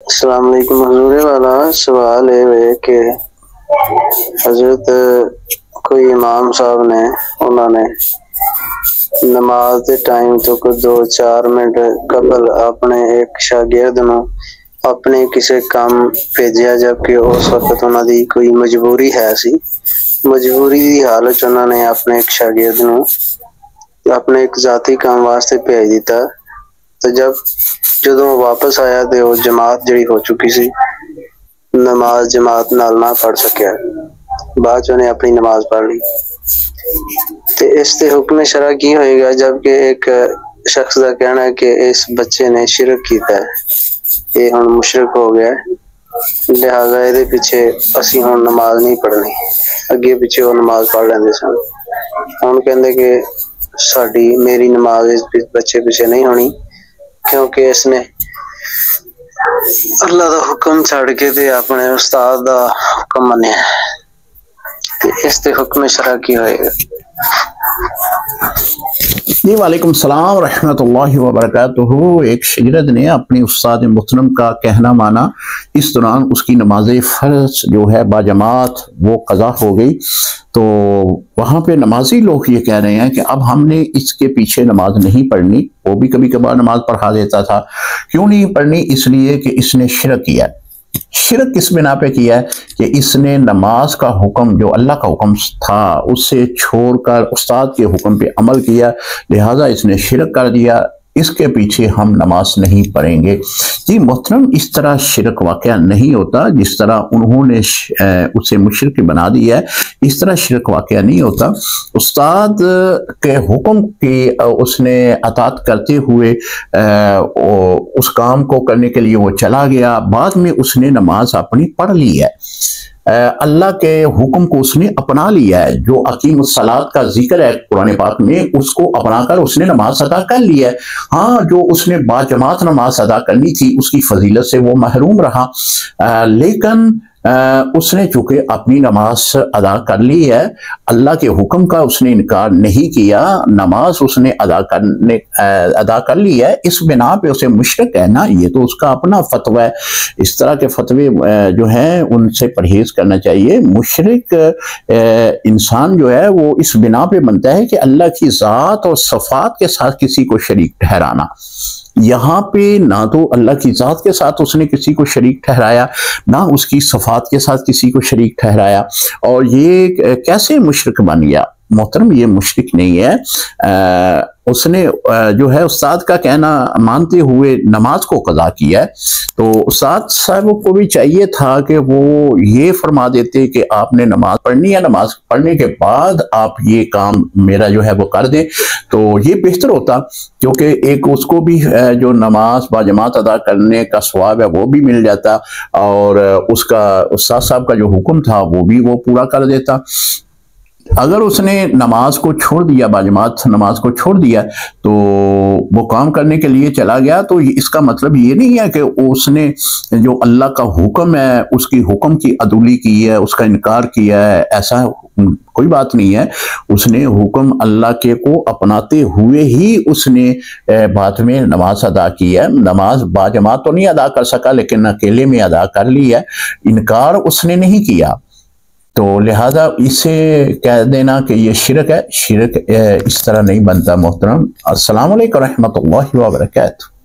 السلام علیکم حضور والا سوال ہے کہ حضرت کوئی امام صاحب نے انہوں نے نماز دے ٹائم تو کوئی 2-4 منٹ قبل اپنے ایک شاگرد نو اپنے کسی کام بھیجیا، جبکہ اس وقت انہوں دی کوئی مجبوری ہے سی۔ مجبوری دی حالت انہوں نے اپنے ایک شاگرد نو اپنے ایک ذاتی کام واسطے بھیج دیتا، تو جدوں واپس آیا تے وہ جماعت جڑی ہو چکی سی، نماز جماعت نال نہ پڑھ سکیا، بعد چ نے اپنی نماز پڑھ لی۔ تے اس تے حکم شرع کی ہوئے گا؟ جبکہ ایک شخص کا کہنا ہے کہ اس بچے نے شرک کیتا ہے، یہ ہن مشرک ہو گیا ہے، لہذا یہ پیچھے اسی ہن نماز نہیں پڑھنی۔ اگے پیچھے وہ نماز پڑھ لیندے سن، ہن کہندے کہ میری نماز اس بچے پیچھے نہیں ہونی، کیونکہ اس نے اللہ دا حکم چھڑ کے تے اپنے استاد دا حکم منیا، تے اس تے حکم شرع کی ہوئے گا؟ جی وعلیکم السلام ورحمۃ اللہ وبرکاتہ۔ ایک شاگرد نے اپنی استاد محترم کا کہنا مانا، اس دوران اس کی نماز فرض جو ہے باجماعت وہ قضا ہو گئی، تو وہاں پہ نمازی لوگ یہ کہہ رہے ہیں کہ اب ہم نے اس کے پیچھے نماز نہیں پڑھنی۔ وہ بھی کبھی کبھار نماز پڑھا دیتا تھا، کیوں نہیں پڑھنی؟ اس لیے کہ اس نے شرک کیا۔ شرک کس بنا پہ کیا ہے کہ اس نے نماز کا حکم جو اللہ کا حکم تھا اس سے چھوڑ کر استاد کے حکم پہ عمل کیا، لہٰذا اس نے شرک کر دیا، اس کے پیچھے ہم نماز نہیں پڑھیں گے۔ جی محترم، اس طرح شرک واقعہ نہیں ہوتا، جس طرح انہوں نے اسے مشرک بنا دیا ہے، اس طرح شرک واقعہ نہیں ہوتا۔ استاد کے حکم کی اس نے اطاعت کرتے ہوئے اس کام کو کرنے کے لیے وہ چلا گیا، بعد میں اس نے نماز اپنی پڑھ لی ہے، اللہ کے حکم کو اس نے اپنا لیا ہے، جو اقیم الصلاۃ کا ذکر ہے قرآن پاک میں، اس کو اپنا کر اس نے نماز ادا کر لیا ہے۔ ہاں، جو اس نے باجماعت نماز ادا کرنی تھی اس کی فضیلت سے وہ محروم رہا، لیکن اس نے چونکہ اپنی نماز ادا کر لی ہے، اللہ کے حکم کا اس نے انکار نہیں کیا، نماز اس نے ادا کر لی ہے، اس بنا پہ اسے مشرک کہنا یہ تو اس کا اپنا فتویٰ ہے۔ اس طرح کے فتوے جو ہیں ان سے پرہیز کرنا چاہیے۔ مشرک انسان جو ہے وہ اس بنا پہ بنتا ہے کہ اللہ کی ذات اور صفات کے ساتھ کسی کو شریک ٹھہرانا۔ یہاں پہ نہ تو اللہ کی ذات کے ساتھ اس نے کسی کو شریک ٹھہرایا، نہ اس کی صفات کے ساتھ کسی کو شریک ٹھہرایا، اور یہ کیسے مشرک بن گیا؟ محترم، یہ مشرک نہیں ہے، اس نے جو ہے استاد کا کہنا مانتے ہوئے نماز کو قضا کیا ہے، تو استاد صاحب کو بھی چاہیے تھا کہ وہ یہ فرما دیتے کہ آپ نے نماز پڑھنی ہے، نماز پڑھنے کے بعد آپ یہ کام میرا جو ہے وہ کر دیں، تو یہ بہتر ہوتا، کیونکہ ایک اس کو بھی جو نماز باجماعت ادا کرنے کا ثواب ہے وہ بھی مل جاتا، اور اس کا استاد صاحب کا جو حکم تھا وہ بھی وہ پورا کر دیتا۔ اگر اس نے نماز کو چھوڑ دیا، باجماعت نماز کو چھوڑ دیا، تو وہ کام کرنے کے لیے چلا گیا، تو اس کا مطلب یہ نہیں ہے کہ اس نے جو اللہ کا حکم ہے اس کی حکم کی عدولی کی ہے، اس کا انکار کیا ہے، ایسا کوئی بات نہیں ہے۔ اس نے حکم اللہ کے کو اپناتے ہوئے ہی اس نے بعد میں نماز ادا کی ہے۔ نماز باجماعت تو نہیں ادا کر سکا، لیکن اکیلے میں ادا کر لی ہے، انکار اس نے نہیں کیا، تو لہذا اسے کہہ دینا کہ یہ شرک ہے، شرک اس طرح نہیں بنتا۔ محترم، السلام علیکم ورحمۃ اللہ وبرکاتہ۔